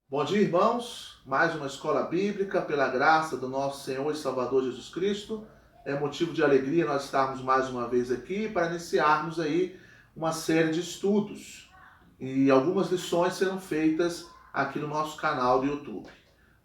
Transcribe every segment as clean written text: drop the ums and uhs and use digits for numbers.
Bom dia, irmãos. Mais uma escola bíblica, pela graça do nosso Senhor e Salvador Jesus Cristo. É motivo de alegria nós estarmos mais uma vez aqui para iniciarmos aí uma série de estudos. E algumas lições serão feitas aqui no nosso canal do YouTube.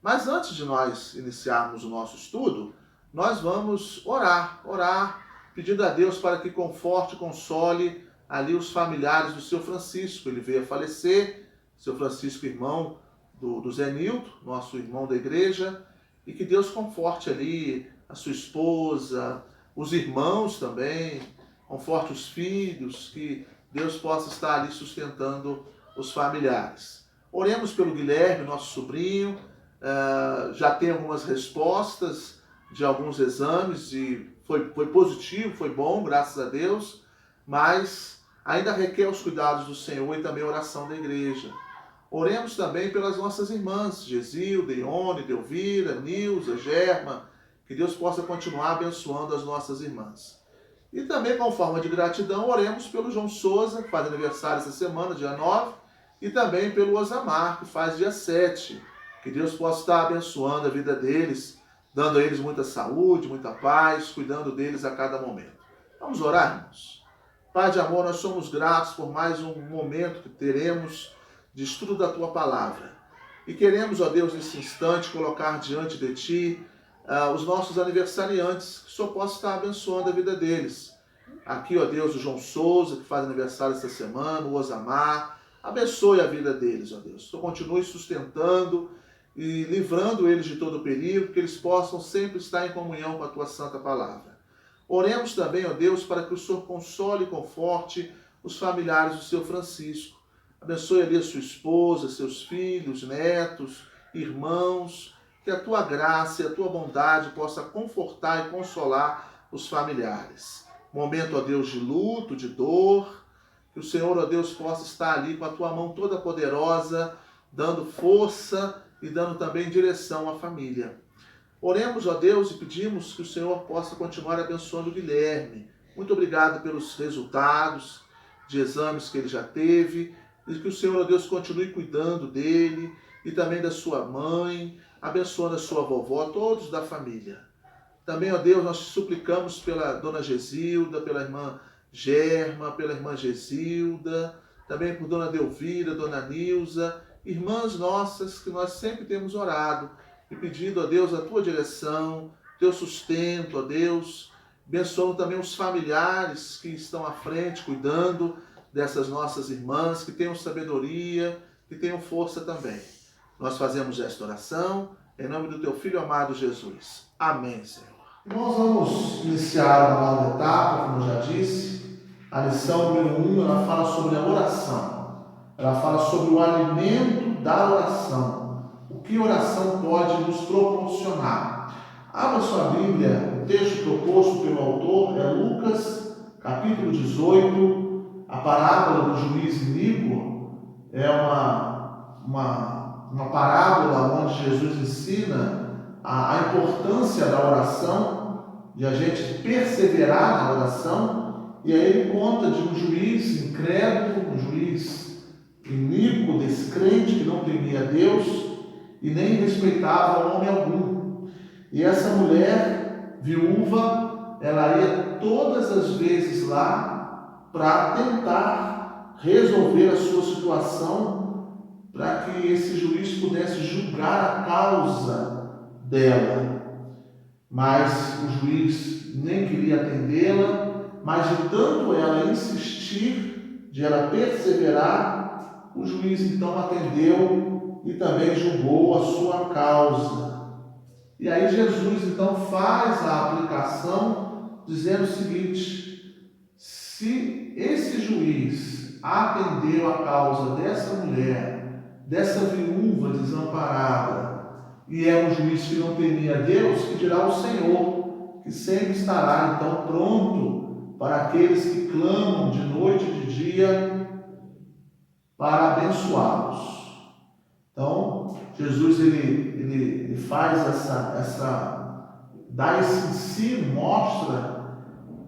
Mas antes de nós iniciarmos o nosso estudo, nós vamos orar, pedindo a Deus para que conforte e console ali os familiares do seu Francisco. Ele veio a falecer, seu Francisco, irmão do Zé Nilton, nosso irmão da igreja, e que Deus conforte ali a sua esposa, os irmãos também, conforte os filhos, que Deus possa estar ali sustentando os familiares. Oremos pelo Guilherme, nosso sobrinho, já tem algumas respostas de alguns exames e foi positivo, foi bom, graças a Deus, mas ainda requer os cuidados do Senhor e também a oração da igreja. Oremos também pelas nossas irmãs, Gesilda, Ione, Delvira, Nilza, Germa, que Deus possa continuar abençoando as nossas irmãs. E também, com forma de gratidão, oremos pelo João Souza, que faz aniversário essa semana, dia 9, e também pelo Osamar, que faz dia 7. Que Deus possa estar abençoando a vida deles, dando a eles muita saúde, muita paz, cuidando deles a cada momento. Vamos orar, irmãos? Pai de amor, nós somos gratos por mais um momento que teremos de estudo da Tua Palavra. E queremos, ó Deus, nesse instante, colocar diante de Ti os nossos aniversariantes, que o Senhor possa estar abençoando a vida deles. Aqui, ó Deus, o João Souza, que faz aniversário esta semana, o Osamar, abençoe a vida deles, ó Deus. O Senhor continue sustentando e livrando eles de todo perigo, que eles possam sempre estar em comunhão com a Tua Santa Palavra. Oremos também, ó Deus, para que o Senhor console e conforte os familiares do seu Francisco. Abençoe ali a sua esposa, seus filhos, netos, irmãos, que a Tua graça e a Tua bondade possa confortar e consolar os familiares. Momento, ó Deus, de luto, de dor, que o Senhor, ó Deus, possa estar ali com a Tua mão toda poderosa, dando força e dando também direção à família. Oremos, ó Deus, e pedimos que o Senhor possa continuar abençoando o Guilherme. Muito obrigado pelos resultados de exames que ele já teve, e que o Senhor, ó Deus, continue cuidando dele e também da sua mãe, abençoando a sua vovó, todos da família. Também, ó Deus, nós te suplicamos pela dona Gesilda, pela irmã Germa, pela irmã Gesilda, também por dona Delvira, dona Nilza, irmãs nossas que nós sempre temos orado e pedindo, ó Deus, a Tua direção, Teu sustento, ó Deus, abençoando também os familiares que estão à frente, cuidando dessas nossas irmãs, que tenham sabedoria, que tenham força também. Nós fazemos esta oração em nome do Teu Filho amado Jesus. Amém, Senhor. Nós vamos iniciar uma nova etapa, como eu já disse. A lição número 1, ela fala sobre a oração. Ela fala sobre o alimento da oração. O que a oração pode nos proporcionar. Abra sua Bíblia, o texto proposto pelo autor é Lucas, capítulo 18, a parábola do juiz iníquo. É uma parábola onde Jesus ensina a importância da oração, de a gente perseverar na oração, e aí ele conta de um juiz incrédulo, um juiz iníquo, descrente, que não temia Deus e nem respeitava homem algum. E essa mulher viúva, ela ia todas as vezes lá para tentar resolver a sua situação, para que esse juiz pudesse julgar a causa dela. Mas o juiz nem queria atendê-la, mas de tanto ela insistir, de ela perseverar, o juiz então atendeu e também julgou a sua causa. E aí Jesus então faz a aplicação dizendo o seguinte: se esse juiz atendeu a causa dessa mulher, dessa viúva desamparada, e é um juiz que não temia Deus, que dirá o Senhor, que sempre estará então pronto para aqueles que clamam de noite e de dia para abençoá-los. Então, Jesus ele faz dá esse ensino, mostra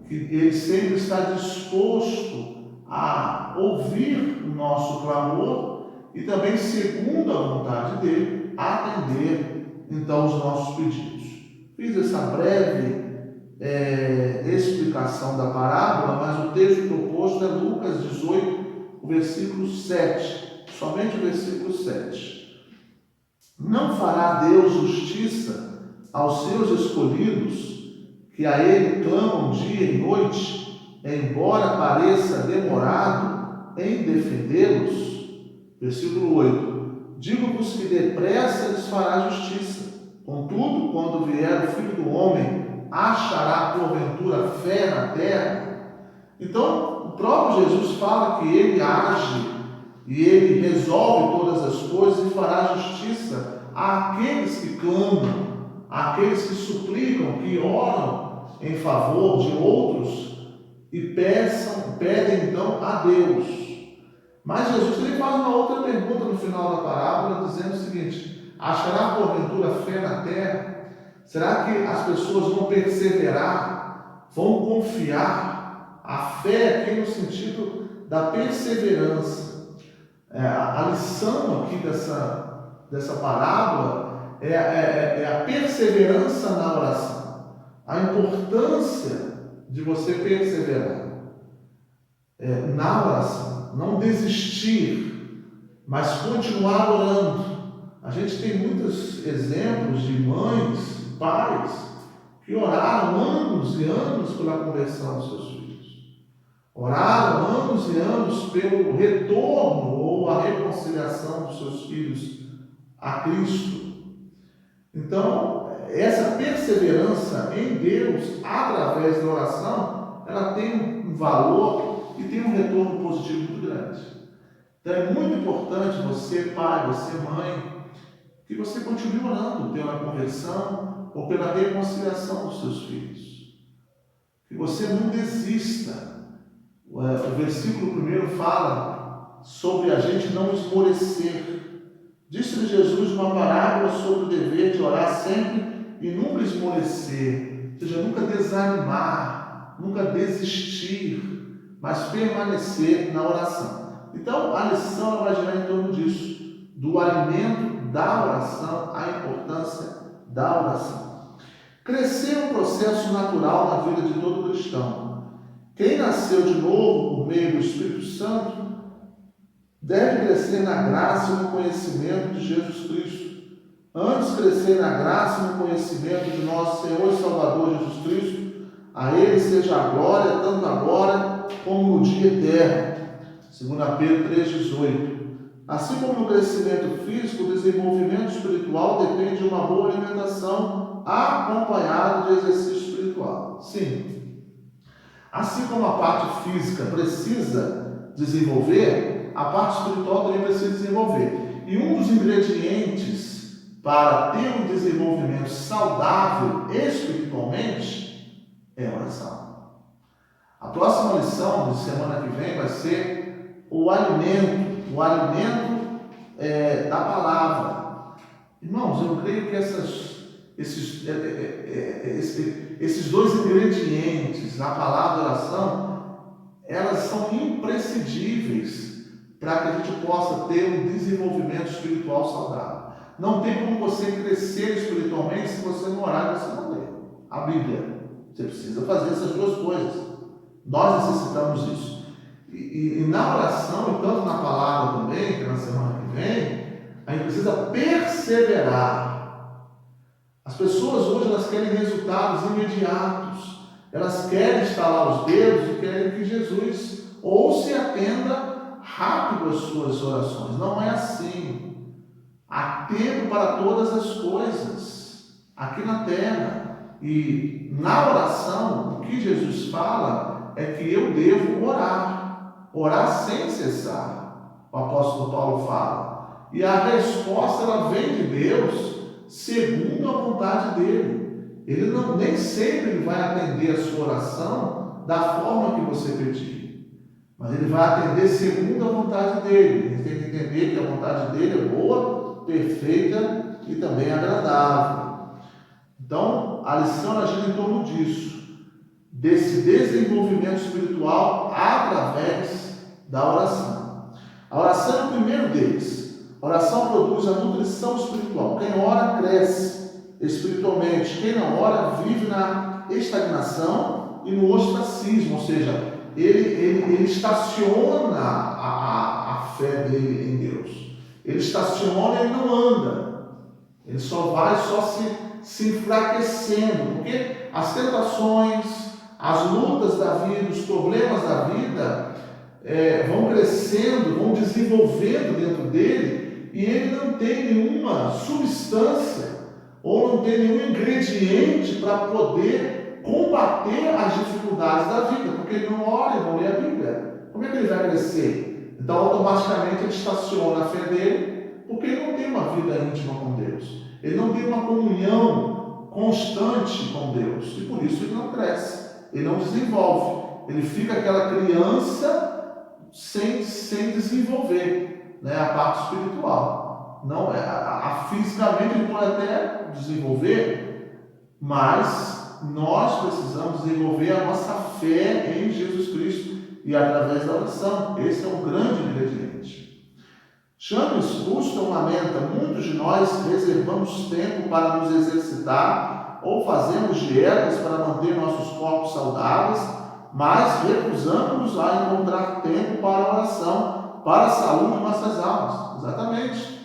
que ele sempre está disposto a ouvir o nosso clamor e também, segundo a vontade dele, atender então os nossos pedidos. Fiz essa breve explicação da parábola, mas o texto proposto é Lucas 18, o versículo 7, somente o versículo 7. Não fará Deus justiça aos seus escolhidos, que a Ele clamam dia e noite, embora pareça demorado em defendê-los? Versículo 8. Digo-vos que depressa lhes fará justiça. Contudo, quando vier o Filho do Homem, achará porventura fé na terra? Então, o próprio Jesus fala que Ele age e Ele resolve todas as coisas e fará justiça àqueles que clamam, àqueles que suplicam, que oram em favor de outros e pedem então a Deus. Mas Jesus ele faz uma outra pergunta no final da parábola, dizendo o seguinte: achará porventura fé na terra? Será que as pessoas vão perseverar, vão confiar? A fé aqui no sentido da perseverança. A lição aqui dessa parábola é a perseverança na oração. A importância de você perseverar na oração. Não desistir, mas continuar orando. A gente tem muitos exemplos de mães, pais, que oraram anos e anos pela conversão dos seus filhos. Oraram anos e anos pelo retorno ou a reconciliação dos seus filhos a Cristo. Então, essa perseverança em Deus, através da oração, ela tem um valor e tem um retorno positivo muito grande. Então, é muito importante você, pai, você, mãe, que você continue orando pela conversão ou pela reconciliação dos seus filhos. Que você não desista. O versículo 1 fala sobre a gente não esmorecer. Disse-lhe Jesus uma parábola sobre o dever de orar sempre e nunca esmorecer. Ou seja, nunca desanimar, nunca desistir, mas permanecer na oração. Então, a lição vai girar em torno disso, do alimento da oração, a importância da oração. Crescer é um processo natural na vida de todo cristão. Quem nasceu de novo por meio do Espírito Santo deve crescer na graça e no conhecimento de Jesus Cristo. Antes crescer na graça e no conhecimento de nosso Senhor e Salvador Jesus Cristo, a Ele seja a glória, tanto agora como no dia eterno. 2 Pedro 3,18. Assim como no crescimento físico, o desenvolvimento espiritual depende de uma boa alimentação acompanhada de exercício espiritual. Sim. Assim como a parte física precisa desenvolver, a parte espiritual também precisa desenvolver. E um dos ingredientes para ter um desenvolvimento saudável espiritualmente é a oração. A próxima lição de semana que vem vai ser o alimento da palavra. Irmãos, eu creio que esses dois ingredientes, a palavra e a oração, elas são imprescindíveis para que a gente possa ter um desenvolvimento espiritual saudável. Não tem como você crescer espiritualmente se você não orar e você não ler a Bíblia. Você precisa fazer essas duas coisas. Nós necessitamos isso. E na oração, e tanto na palavra também, que é na semana que vem, a gente precisa perseverar. As pessoas hoje elas querem resultados imediatos. Elas querem estalar os dedos e querem que Jesus ou se atenda rápido às suas orações. Não é assim. Há tempo para todas as coisas aqui na terra. E na oração, o que Jesus fala é que eu devo orar. Orar sem cessar, o apóstolo Paulo fala. E a resposta ela vem de Deus segundo a vontade dele. Ele nem sempre vai atender a sua oração da forma que você pedir. Mas ele vai atender segundo a vontade dele. Ele tem que entender que a vontade dele é boa, perfeita e também agradável. Então, a lição ela gira em torno disso. Desse desenvolvimento espiritual através da oração. A oração é o primeiro deles. A oração produz a nutrição espiritual. Quem ora cresce espiritualmente. Quem não ora vive na estagnação e no ostracismo, ou seja, ele estaciona a fé dele em Deus. Ele estaciona e não anda. Ele só vai se enfraquecendo, porque as tentações, as lutas da vida, os problemas da vida vão crescendo, vão desenvolvendo dentro dele, e ele não tem nenhuma substância ou não tem nenhum ingrediente para poder combater as dificuldades da vida, porque ele não ora, ele não lê a Bíblia. Como é que ele vai crescer? Então, automaticamente, ele estaciona a fé dele, porque ele não tem uma vida íntima com Deus. Ele não tem uma comunhão constante com Deus. E por isso ele não cresce, ele não desenvolve. Ele fica aquela criança sem desenvolver, né, a parte espiritual. Não, fisicamente ele pode até desenvolver, mas nós precisamos desenvolver a nossa fé em Jesus Cristo e através da oração. Esse é o grande ingrediente. James Houston lamenta: muitos de nós reservamos tempo para nos exercitar ou fazemos dietas para manter nossos corpos saudáveis, mas recusamos-nos a encontrar tempo para a oração, para a saúde de nossas almas. Exatamente.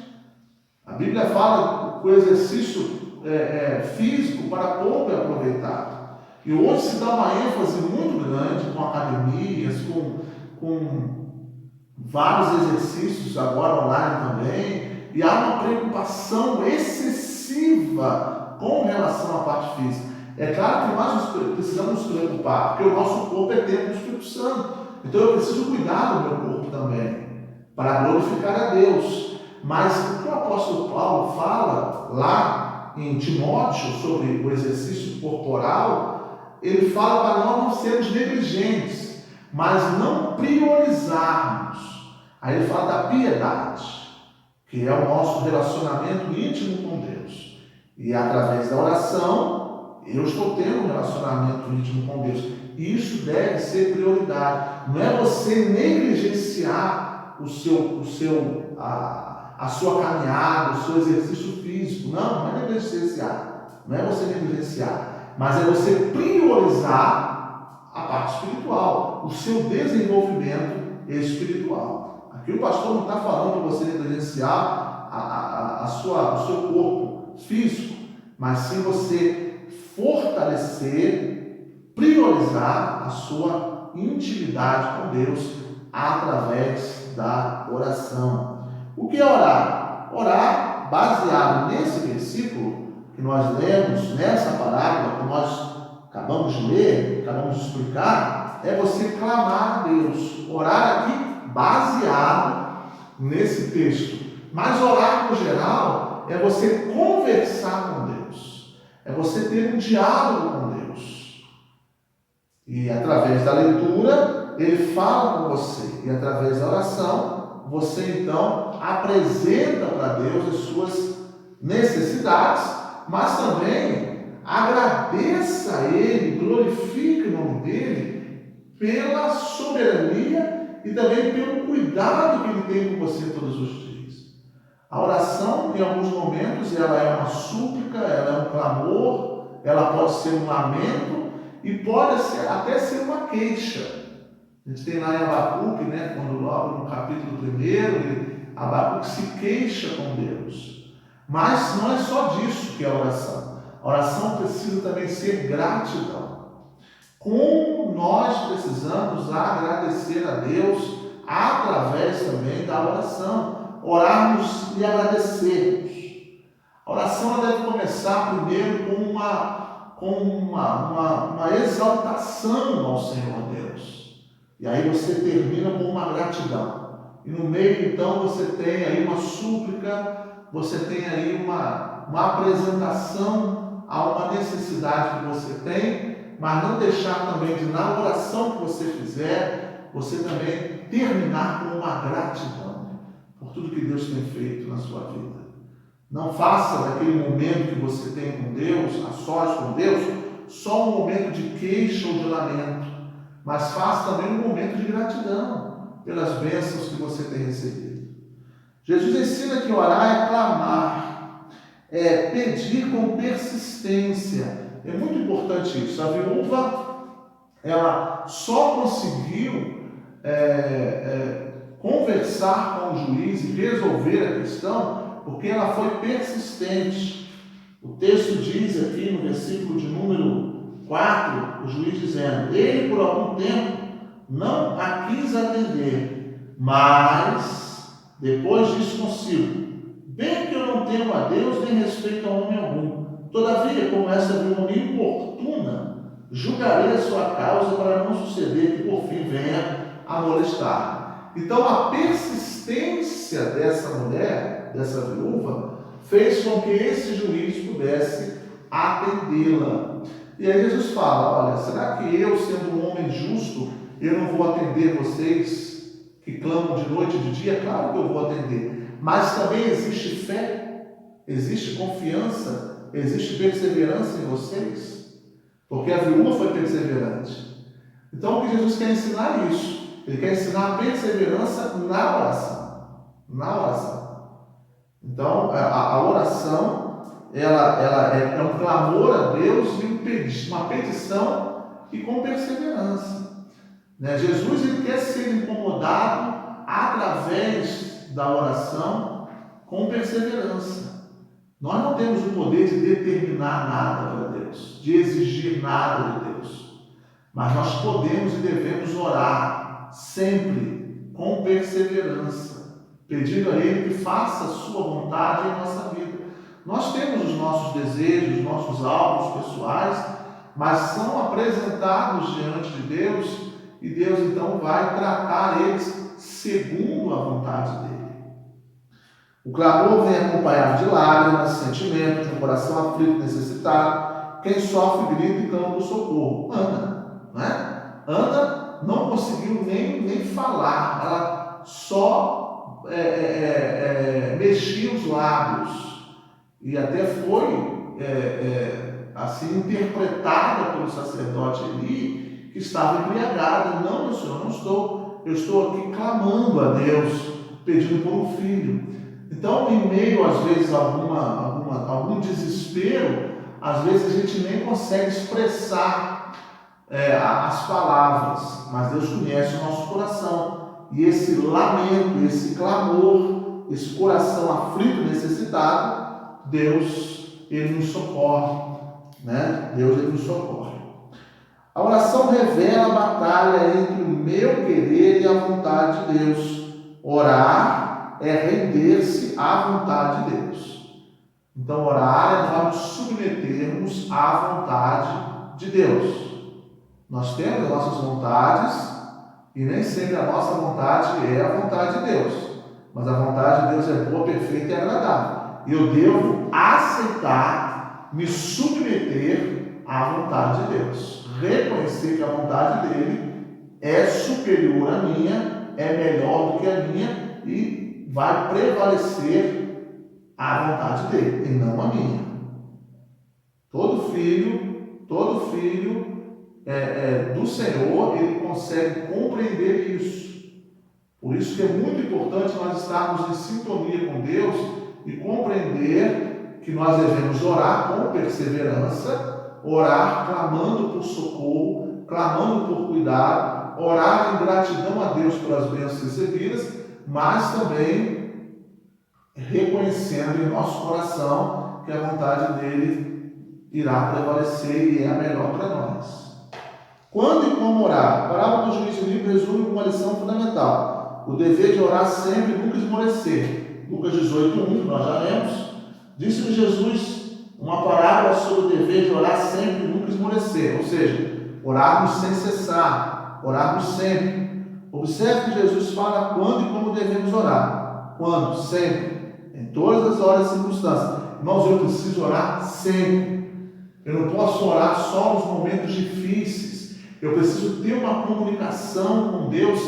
A Bíblia fala que o exercício físico para pouco é aproveitado. E hoje se dá uma ênfase muito grande com academias, com vários exercícios agora online também, e há uma preocupação excessiva com relação à parte física. É claro que nós precisamos nos preocupar, porque o nosso corpo é templo do Espírito Santo. Então eu preciso cuidar do meu corpo também, para glorificar a Deus. Mas o que o apóstolo Paulo fala lá em Timóteo sobre o exercício corporal, ele fala para nós não sermos negligentes, mas não priorizarmos. Aí ele fala da piedade, que é o nosso relacionamento íntimo com Deus. E através da oração, eu estou tendo um relacionamento íntimo com Deus. Isso deve ser prioridade. Não é você negligenciar a sua caminhada, o seu exercício físico. Não é negligenciar. Não é você negligenciar. Mas é você priorizar a parte espiritual, o seu desenvolvimento espiritual. Aqui o pastor não está falando para você negligenciar o seu corpo físico, mas sim você fortalecer, priorizar a sua intimidade com Deus através da oração. O que é orar? Orar, baseado nesse versículo que nós lemos, nessa parábola que nós acabamos de ler, acabamos de explicar, é você clamar a Deus. Orar aqui baseado nesse texto. Mas orar no geral é você conversar com Deus, é você ter um diálogo com Deus. E através da leitura, ele fala com você. E através da oração, você então apresenta para Deus as suas necessidades, mas também agradeça a Ele, glorifique o nome dele pela soberania e também pelo cuidado que ele tem com você todos os dias. A oração, em alguns momentos, ela é uma súplica, ela é um clamor, ela pode ser um lamento e pode até ser uma queixa. A gente tem lá em Abacuque, né, quando logo no capítulo 1, Abacuque se queixa com Deus. Mas não é só disso que é a oração. A oração precisa também ser gratidão. Como nós precisamos agradecer a Deus através também da oração. Orarmos e agradecermos. A oração ela deve começar primeiro com uma exaltação ao Senhor Deus. E aí você termina com uma gratidão. E no meio, então, você tem aí uma súplica, você tem aí uma apresentação a uma necessidade que você tem, mas não deixar também de, na oração que você fizer, você também terminar com uma gratidão por tudo que Deus tem feito na sua vida. Não faça daquele momento que você tem com Deus, a sós com Deus, só um momento de queixa ou de lamento, mas faça também um momento de gratidão pelas bênçãos que você tem recebido. Jesus ensina que orar é clamar, é pedir com persistência. É muito importante isso. A viúva, ela só conseguiu conversar com o juiz e resolver a questão porque ela foi persistente. O texto diz aqui no versículo de número 4, o juiz dizendo: ele por algum tempo não a quis atender, mas depois disse consigo: bem que eu não temo a Deus nem respeito a homem algum. Todavia, como essa viúva me importuna, julgarei a sua causa para não suceder que por fim venha a molestar. Então a persistência dessa mulher, dessa viúva, fez com que esse juiz pudesse atendê-la. E aí Jesus fala: olha, será que eu, sendo um homem justo, eu não vou atender vocês que clamam de noite e de dia? Claro que eu vou atender. Mas também existe fé, existe confiança, existe perseverança em vocês, porque a viúva foi perseverante. Então o que Jesus quer ensinar é isso. Ele quer ensinar a perseverança na oração. Na oração. Então a oração ela é um clamor a Deus e uma petição e com perseverança. Jesus ele quer ser incomodado através da oração com perseverança. Nós não temos o poder de determinar nada para Deus, de exigir nada de Deus, mas nós podemos e devemos orar sempre com perseverança, pedindo a Ele que faça a sua vontade em nossa vida. Nós temos os nossos desejos, os nossos alvos pessoais, mas são apresentados diante de Deus e Deus então vai tratar eles segundo a vontade dele. O clamor vem acompanhado de lágrimas, sentimento, de um coração aflito e necessitado. Quem sofre grita e clama por socorro. Ana, né? Ana não conseguiu nem falar, ela só mexia os lábios e até foi assim interpretada pelo sacerdote Eli, que estava embriagada. Não, meu senhor, não estou. Eu estou aqui clamando a Deus, pedindo por um filho. Então, em meio, às vezes, a algum desespero, às vezes a gente nem consegue expressar as palavras, mas Deus conhece o nosso coração. E esse lamento, esse clamor, esse coração aflito, necessitado, Deus, Ele nos socorre. Né? Deus, Ele nos socorre. A oração revela a batalha entre o meu querer e a vontade de Deus. Orar é render-se à vontade de Deus. Então, orar é nós nos submetermos à vontade de Deus. Nós temos as nossas vontades e nem sempre a nossa vontade é a vontade de Deus. Mas a vontade de Deus é boa, perfeita e agradável. E eu devo aceitar, me submeter à vontade de Deus. Reconhecer que a vontade dele é superior à minha, é melhor do que a minha e vai prevalecer a vontade dele e não a minha. Todo filho do Senhor, ele consegue compreender isso. Por isso que é muito importante nós estarmos em sintonia com Deus e compreender que nós devemos orar com perseverança, orar clamando por socorro, clamando por cuidado, orar em gratidão a Deus pelas bênçãos recebidas, mas também reconhecendo em nosso coração que a vontade dele irá prevalecer e é a melhor para nós. Quando e como orar? A parábola do juiz livre resume uma lição fundamental: o dever de orar sempre e nunca esmorecer. Lucas 18:1, que nós já lemos, disse-lhe Jesus uma parábola sobre o dever de orar sempre e nunca esmorecer, ou seja, orarmos sem cessar, orarmos sempre. Observe que Jesus fala quando e como devemos orar. Quando? Sempre. Em todas as horas e circunstâncias. Irmãos, eu preciso orar sempre. Eu não posso orar só nos momentos difíceis. Eu preciso ter uma comunicação com Deus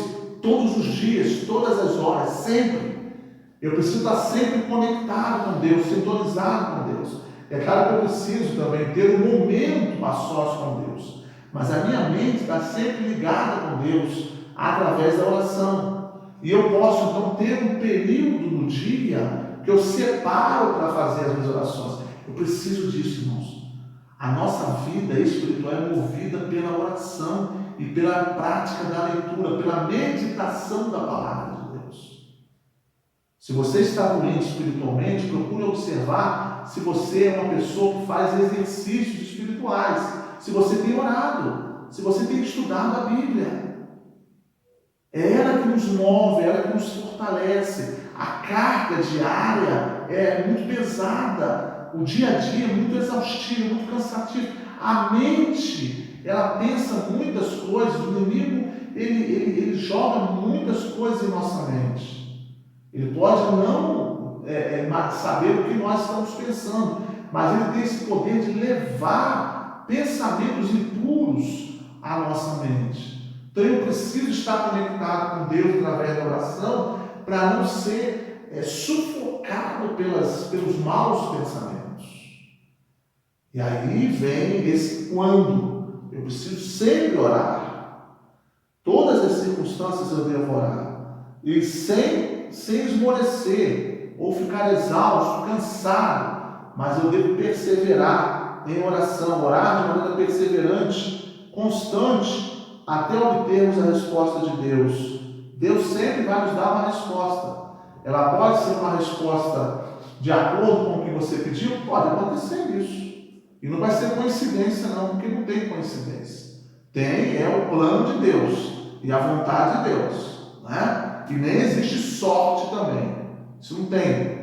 todos os dias, todas as horas, sempre. Eu preciso estar sempre conectado com Deus, sintonizado com Deus. É claro que eu preciso também ter um momento a sós com Deus. Mas a minha mente está sempre ligada com Deus, através da oração. E eu posso então ter um período no dia que eu separo para fazer as minhas orações. Eu preciso disso, irmãos. A nossa vida espiritual é movida pela oração e pela prática da leitura, pela meditação da palavra de Deus. Se você está doente espiritualmente, procure observar se você é uma pessoa que faz exercícios espirituais, se você tem orado, se você tem estudado a Bíblia. É ela que nos move, é ela que nos fortalece. A carga diária é muito pesada, o dia a dia é muito exaustivo, muito cansativo. A mente, ela pensa muitas coisas, o inimigo, ele joga muitas coisas em nossa mente. Ele pode não saber o que nós estamos pensando, mas ele tem esse poder de levar pensamentos impuros à nossa mente. Então eu preciso estar conectado com Deus através da oração para não ser sufocado pelos maus pensamentos. E aí vem esse quando. Eu preciso sempre orar. Todas as circunstâncias eu devo orar. E sem esmorecer ou ficar exausto, cansado. Mas eu devo perseverar em oração, orar de maneira perseverante, constante, até obtermos a resposta de Deus. Deus sempre vai nos dar uma resposta. Ela pode ser uma resposta de acordo com o que você pediu? Pode acontecer isso. E não vai ser coincidência não, porque não tem coincidência. É o plano de Deus e a vontade de Deus, né? E nem existe sorte também. Isso não tem.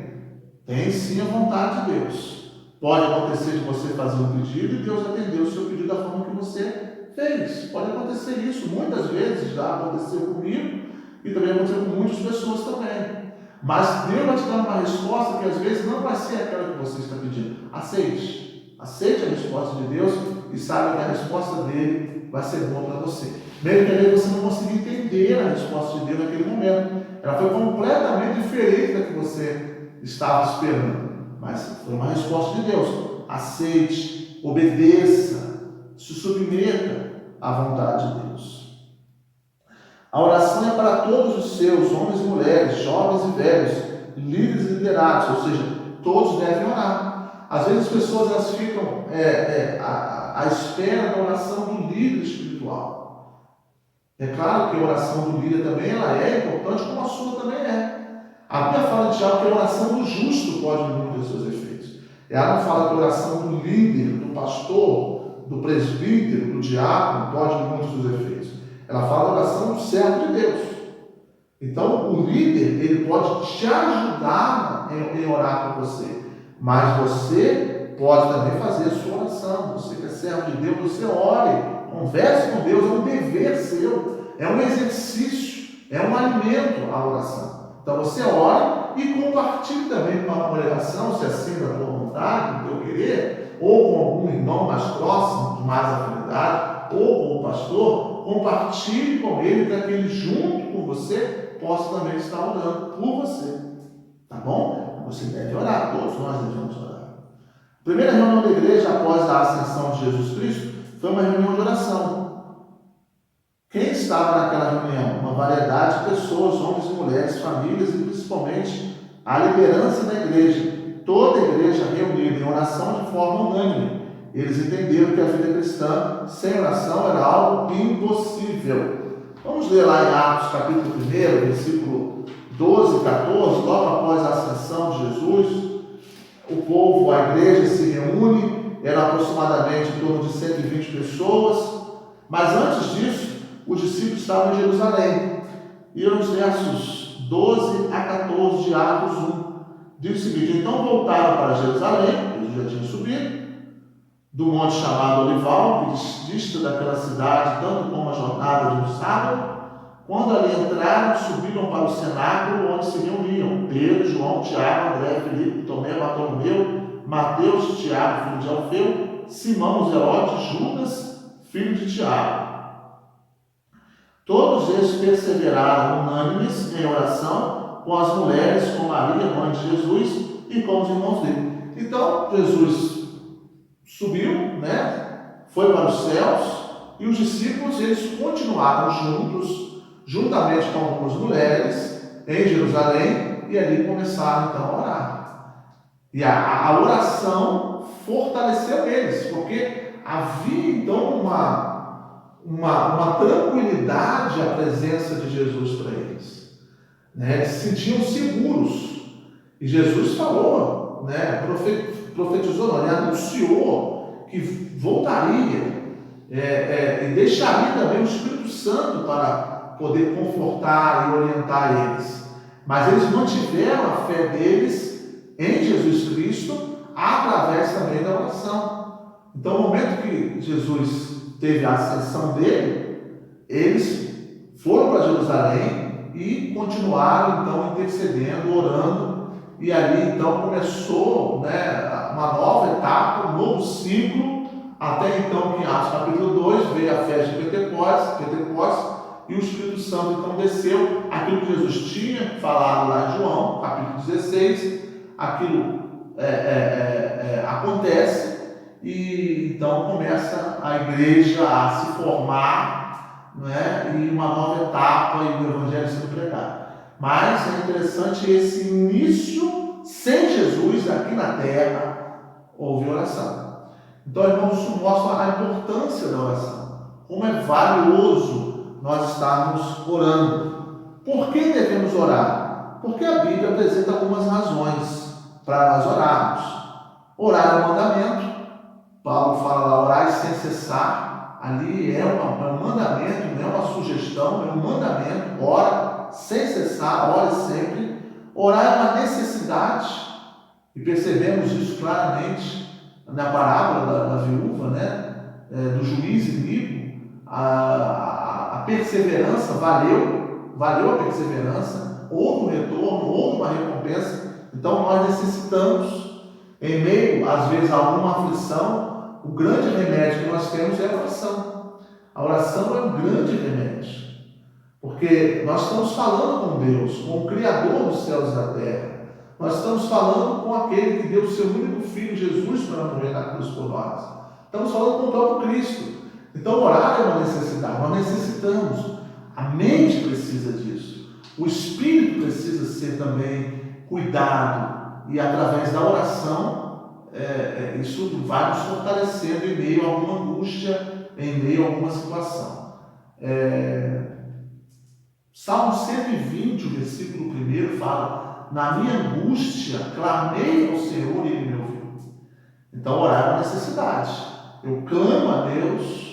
Tem sim a vontade de Deus. Pode acontecer de você fazer um pedido e Deus atendeu o seu pedido da forma que você fez. Pode acontecer isso, muitas vezes já aconteceu comigo e também aconteceu com muitas pessoas também. Mas Deus vai te dar uma resposta que às vezes não vai ser aquela que você está pedindo. Aceite a resposta de Deus e saiba que a resposta dele vai ser boa para você. Mesmo que às vezes você não consiga entender a resposta de Deus naquele momento. Ela foi completamente diferente da que você estava esperando. Mas foi uma resposta de Deus. Aceite, obedeça, se submeta à vontade de Deus. A oração é para todos os seus, homens e mulheres, jovens e velhos, líderes e liderados, ou seja, todos devem orar. Às vezes as pessoas elas ficam à espera da oração do líder espiritual. É claro que a oração do líder também ela é importante, como a sua também é. A Bíblia fala de Tiago que a oração do justo pode muitos seus efeitos. Ela não fala que a oração do líder, do pastor, do presbítero, do diácono, pode muitos dos efeitos. Ela fala da oração do servo de Deus. Então, o líder, ele pode te ajudar em orar por você. Mas você pode também fazer a sua oração. Você que é servo de Deus, você ore. Converse com Deus, é um dever seu. É um exercício, é um alimento a oração. Então, você ore e compartilhe também com a congregação, se assim da tua vontade, do teu querer, ou com algum irmão mais próximo, de mais afinidade, ou com o pastor, compartilhe com ele para que ele, junto com você, possa também estar orando por você. Tá bom? Você deve orar, todos nós devemos orar. A primeira reunião da igreja após a ascensão de Jesus Cristo foi uma reunião de oração. Quem estava naquela reunião? Uma variedade de pessoas, homens e mulheres, famílias e principalmente a liderança da igreja. Toda a igreja reunida em oração de forma unânime. Eles entenderam que a vida cristã sem oração era algo impossível. Vamos ler lá em Atos capítulo 1, versículo 12 e 14, logo após a ascensão de Jesus, o povo, a igreja se reúne, eram aproximadamente em torno de 120 pessoas, mas antes disso, os discípulos estavam em Jerusalém. E nos versos 12 a 14 de Atos 1, diz o seguinte: então voltaram para Jerusalém, eles já tinham subido, do monte chamado Olival, que dista daquela cidade, tanto como a jornada de um sábado. Quando ali entraram, subiram para o cenáculo, onde se reuniam Pedro, João, Tiago, André, Filipe, Tomé, Bartolomeu, Mateus, Tiago, filho de Alfeu, Simão, Zelote, Judas, filho de Tiago. Todos eles perseveraram unânimes em oração com as mulheres, com Maria, mãe de Jesus, e com os irmãos dele. Então, Jesus subiu, foi para os céus, e os discípulos eles continuaram juntos juntamente com algumas mulheres, em Jerusalém, e ali começaram então a orar. E a oração fortaleceu eles, porque havia então uma tranquilidade à presença de Jesus para eles. Eles se sentiam seguros. E Jesus falou, profetizou, ele anunciou que voltaria e deixaria também o Espírito Santo para poder confortar e orientar eles. Mas eles mantiveram a fé deles em Jesus Cristo através também da oração. Então, no momento que Jesus teve a ascensão dele, eles foram para Jerusalém e continuaram então intercedendo, orando, e ali então começou uma nova etapa, um novo ciclo, até então que em Atos capítulo 2 veio a festa de Pentecostes, e o Espírito Santo então desceu, aquilo que Jesus tinha falado lá em João, capítulo 16, aquilo acontece, e então começa a igreja a se formar, e uma nova etapa, e o Evangelho sendo pregado. Mas é interessante esse início, sem Jesus aqui na terra, houve oração. Então, irmãos, isso mostra a importância da oração, como é valioso nós estarmos orando. Por que devemos orar? Porque a Bíblia apresenta algumas razões para nós orarmos. Orar é um mandamento. Paulo fala lá, orar sem cessar. Ali é um mandamento, não é uma sugestão, é um mandamento. Ora sem cessar, ore sempre. Orar é uma necessidade, e percebemos isso claramente na parábola da viúva, do juiz iníquo. A perseverança valeu a perseverança, houve um retorno, houve uma recompensa. Então nós necessitamos, em meio às vezes a alguma aflição, o grande remédio que nós temos é a oração. A oração é um grande remédio, porque nós estamos falando com Deus, com o Criador dos céus e da terra. Nós estamos falando com aquele que deu o seu único Filho, Jesus, para morrer na cruz por nós. Estamos falando com o próprio Cristo. Então orar é uma necessidade, nós necessitamos. A mente precisa disso. O espírito precisa ser também cuidado. E através da oração, isso vai nos fortalecendo em meio a alguma angústia, em meio a alguma situação. Salmo 120, o versículo 1 fala: na minha angústia clamei ao Senhor e Ele me ouviu. Então orar é uma necessidade. Eu clamo a Deus,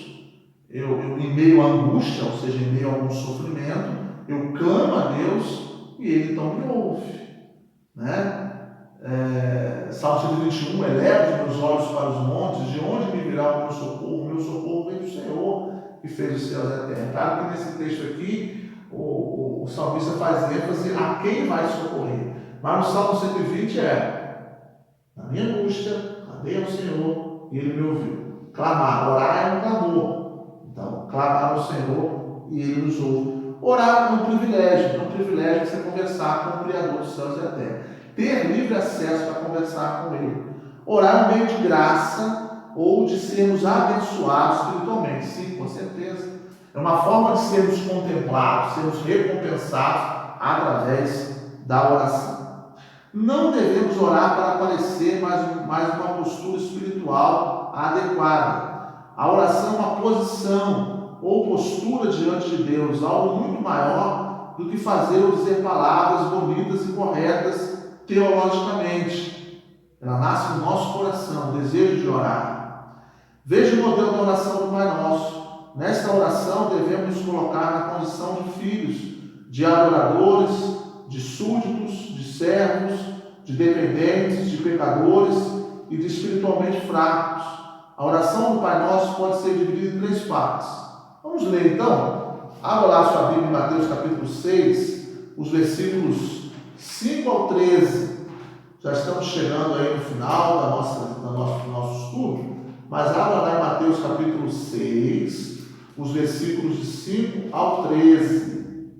em meio à angústia, ou seja, em meio a algum sofrimento, eu clamo a Deus e Ele então me ouve. Salmo 121, eleva os meus olhos para os montes, de onde me virá o meu socorro? O meu socorro vem do Senhor, que fez os céus e a terra. Claro que nesse texto aqui, o salmista faz ênfase a quem vai socorrer. Mas no Salmo 120 na minha angústia, clamei ao Senhor e Ele me ouviu. Clamar, orar é um clamor. Então, clamar ao Senhor e Ele nos ouve. Orar é um privilégio você conversar com o Criador dos céus e da terra. Ter livre acesso para conversar com Ele. Orar é um meio de graça ou de sermos abençoados espiritualmente. Sim, com certeza. É uma forma de sermos contemplados, sermos recompensados através da oração. Não devemos orar para aparecer mais uma postura espiritual adequada. A oração é uma posição ou postura diante de Deus, algo muito maior do que fazer ou dizer palavras bonitas e corretas teologicamente. Ela nasce no nosso coração, o desejo de orar. Veja o modelo da oração do Pai Nosso. Nesta oração devemos nos colocar na condição de filhos, de adoradores, de súditos, de servos, de dependentes, de pecadores e de espiritualmente fracos. A oração do Pai Nosso pode ser dividida em 3 partes. Vamos ler então? Abra lá sua Bíblia em Mateus capítulo 6, os versículos 5 ao 13. Já estamos chegando aí no final do nosso estudo, mas abra lá em Mateus capítulo 6, os versículos de 5 ao 13.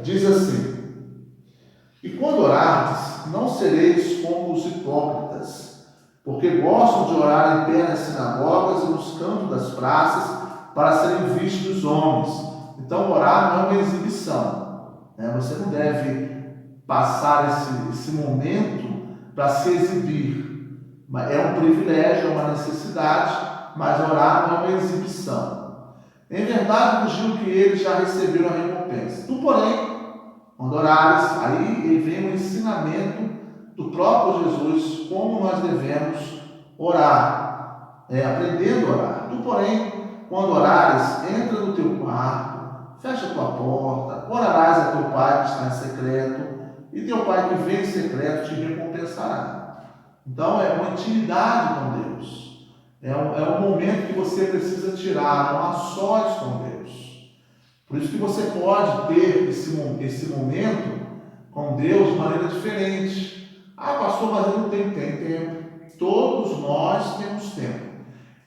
Diz assim: e quando orardes, não sereis como os hipócritas, porque gostam de orar em pé nas sinagogas e nos cantos das praças, para serem vistos dos homens. Então, orar não é uma exibição, né? Você não deve passar esse momento para se exibir. É um privilégio, é uma necessidade, mas orar não é uma exibição. Em verdade, vos digo que eles já receberam a recompensa. Tu, porém, quando orares, aí vem o ensinamento do próprio Jesus, como nós devemos orar, aprendendo a orar. Tu, porém, quando orares, entra no teu quarto, fecha a tua porta, orarás a teu Pai que está em secreto, e teu Pai que vem em secreto te recompensará. Então, é uma intimidade com Deus. É um momento que você precisa tirar, um a sós com Deus. Por isso que você pode ter esse momento com Deus de maneira diferente. Ah, pastor, mas eu não tenho tempo. Todos nós temos tempo.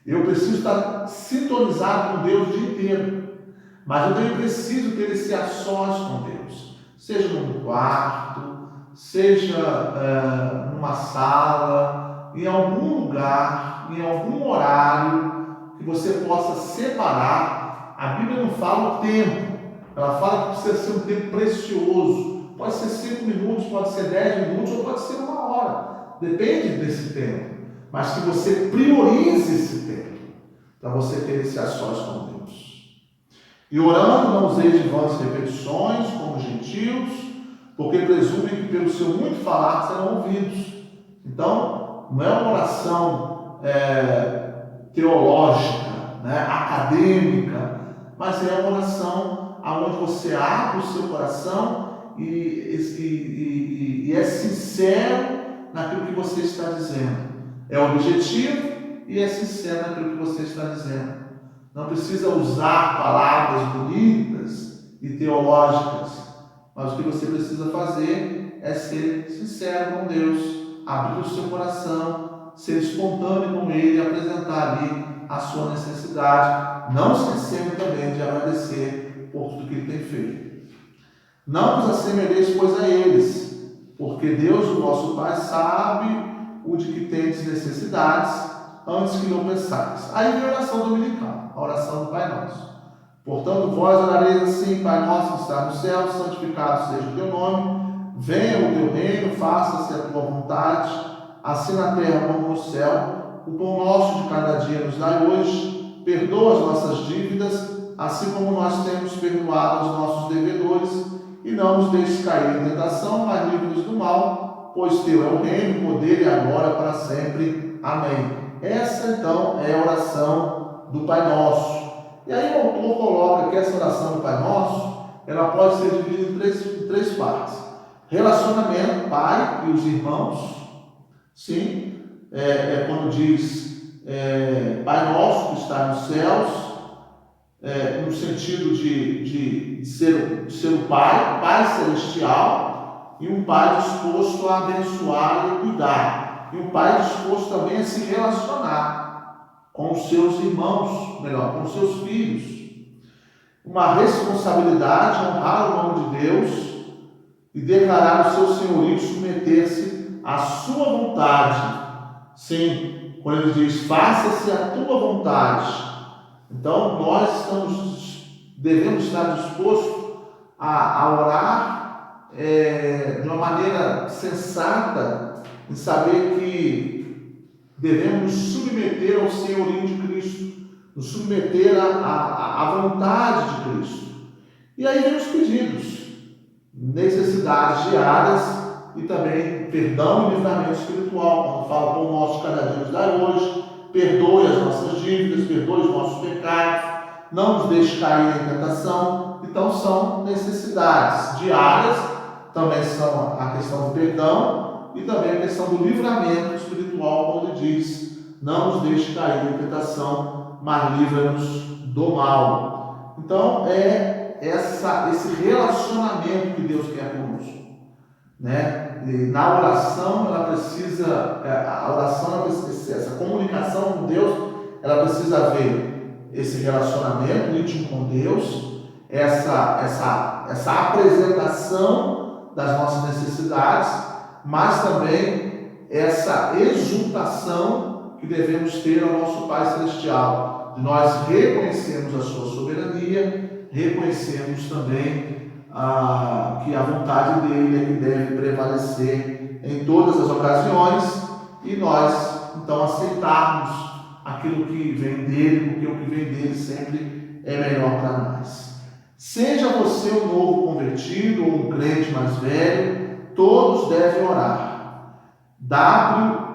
Eu preciso estar sintonizado com Deus o dia inteiro. Mas eu também preciso ter esse a sós com Deus. Seja num quarto, seja numa sala, em algum lugar, em algum horário que você possa separar. A Bíblia não fala o tempo, ela fala que precisa ser um tempo precioso. Pode ser 5 minutos, pode ser 10 minutos ou pode ser 1 hora. Depende desse tempo. Mas que você priorize esse tempo para você ter esse a sós com Deus. E orando, não useis de vãs repetições, como os gentios, porque presumem que pelo seu muito falar serão ouvidos. Então, não é uma oração teológica, né, acadêmica, mas é uma oração onde você abre o seu coração e é sincero naquilo que você está dizendo. É objetivo e é sincero naquilo que você está dizendo. Não precisa usar palavras bonitas e teológicas, mas o que você precisa fazer é ser sincero com Deus, abrir o seu coração, ser espontâneo com Ele e apresentar ali a sua necessidade, não esquecendo também de agradecer por tudo que Ele tem feito. Não vos assemelheis, pois, a eles, porque Deus, o vosso Pai, sabe o de que tendes necessidades, antes que não pensais. Aí vem a oração dominical, a oração do Pai Nosso. Portanto, vós orareis assim: Pai nosso que está no céu, santificado seja o teu nome, venha o teu reino, faça-se a tua vontade, assim na terra como no céu. O pão nosso de cada dia nos dai hoje, perdoa as nossas dívidas, assim como nós temos perdoado aos nossos devedores, e não nos deixes cair em tentação, mas livre-nos do mal, pois teu é o reino, o poder e a glória para sempre. Amém. Essa, então, é a oração do Pai Nosso. E aí o autor coloca que essa oração do Pai Nosso, ela pode ser dividida em três partes. Relacionamento, Pai e os irmãos. Sim, quando diz Pai Nosso que está nos céus, no sentido de ser o Pai celestial, e um Pai disposto a abençoar e cuidar. E um Pai disposto também a se relacionar com os seus irmãos, melhor, com os seus filhos. Uma responsabilidade, honrar o nome de Deus e declarar o seu senhorio e submeter-se à sua vontade. Sim, quando ele diz, faça-se a tua vontade. Então, nós devemos estar dispostos a orar de uma maneira sensata, em saber que devemos nos submeter ao senhorio de Cristo, nos submeter à vontade de Cristo. E aí vem os pedidos, necessidades diárias e também perdão e livramento espiritual. Quando fala, pão nosso cada dia nos dai hoje, perdoe as nossas dívidas, perdoe os nossos pecados, não nos deixe cair em tentação. Então são necessidades diárias, também são a questão do perdão e também a questão do livramento espiritual, quando ele diz, não nos deixe cair em tentação, mas livra-nos do mal. Então esse relacionamento que Deus quer conosco, né? E na oração ela precisa, essa comunicação com Deus, ela precisa haver esse relacionamento íntimo com Deus, essa apresentação das nossas necessidades, mas também essa exultação que devemos ter ao nosso Pai Celestial, de nós reconhecermos a sua soberania, reconhecermos também que a vontade dele é que deve prevalecer em todas as ocasiões e nós, então, aceitarmos aquilo que vem dele, porque o que vem dele sempre é melhor para nós. Seja você um novo convertido ou um crente mais velho, todos devem orar. W.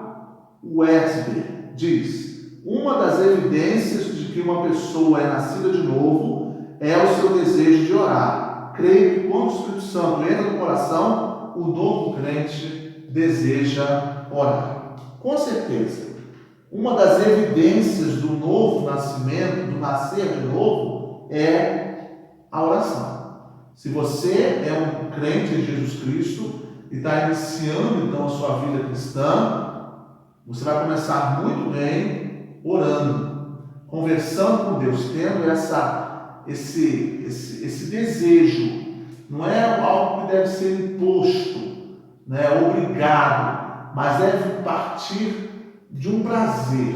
Westby diz: uma das evidências de que uma pessoa é nascida de novo é o seu desejo de orar. Creio que quando o Espírito Santo entra no coração, o novo crente deseja orar. Com certeza, uma das evidências do novo nascimento, do nascer de novo, é a oração. Se você é um crente em Jesus Cristo e está iniciando então a sua vida cristã, você vai começar muito bem orando, conversando com Deus, tendo esse desejo. Não é algo que deve ser imposto, né, obrigado, mas deve partir de um prazer,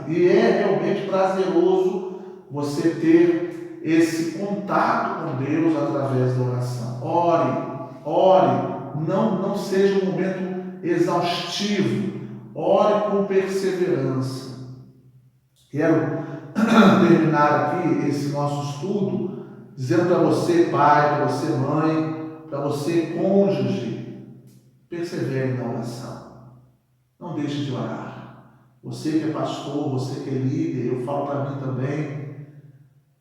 E é realmente prazeroso você ter esse contato com Deus através da oração. Ore, não seja um momento exaustivo, ore com perseverança. Quero terminar aqui esse nosso estudo dizendo para você, pai, para você, mãe, para você, cônjuge, persevere na oração. Não deixe de orar. Você que é pastor, você que é líder, eu falo para mim também,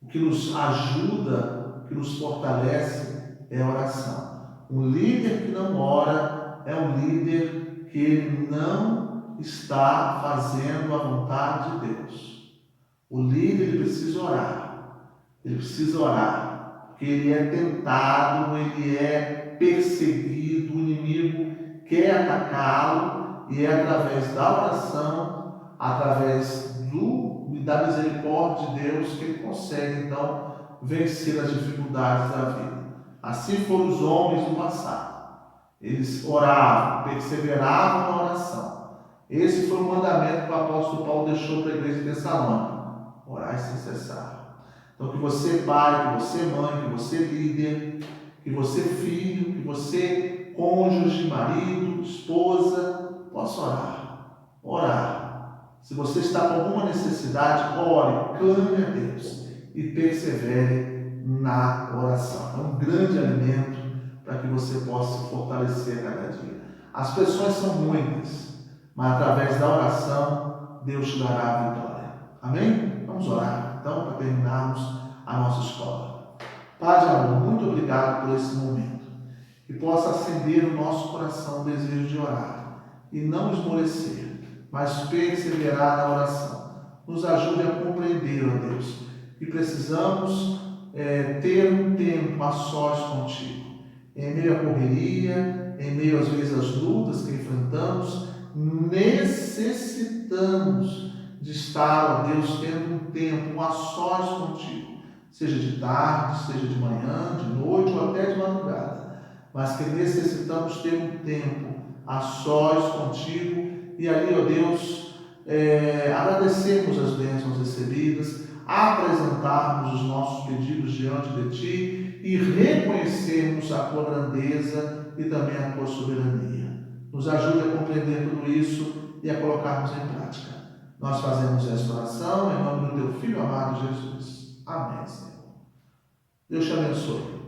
o que nos ajuda, o que nos fortalece é a oração. Um líder que não ora é um líder que ele não está fazendo a vontade de Deus. O líder ele precisa orar, porque ele é tentado, ele é perseguido, o inimigo quer atacá-lo, e é através da oração, através da misericórdia de Deus, que ele consegue então vencer as dificuldades da vida. Assim foram os homens do passado. Eles oravam, perseveravam na oração. Esse foi o mandamento que o apóstolo Paulo deixou para a igreja de Tessalônica: orai sem cessar. Então, que você pai, que você mãe, que você líder, que você filho, que você cônjuge, marido, esposa, possa orar. Se você está com alguma necessidade, ore, clame a Deus e persevere na oração. É um grande alimento para que você possa se fortalecer a cada dia. As pessoas são muitas, mas através da oração, Deus te dará a vitória. Amém? Vamos orar, então, para terminarmos a nossa escola. Pai de amor, muito obrigado por esse momento. Que possa acender no nosso coração o desejo de orar e não esmorecer, mas perseverar na oração. Nos ajude a compreender, ó Deus, que precisamos ter um tempo a sós contigo. Em meio à correria, em meio às vezes às lutas que enfrentamos, necessitamos de estar, ó Deus, tendo um tempo a sós contigo, seja de tarde, seja de manhã, de noite ou até de madrugada, mas que necessitamos ter um tempo a sós contigo e ali, ó Deus, agradecermos as bênçãos recebidas, apresentarmos os nossos pedidos diante de Ti e reconhecermos a Tua grandeza e também a Tua soberania. Nos ajude a compreender tudo isso e a colocarmos em prática. Nós fazemos esta oração em nome do Teu Filho amado Jesus. Amém, Senhor. Deus te abençoe.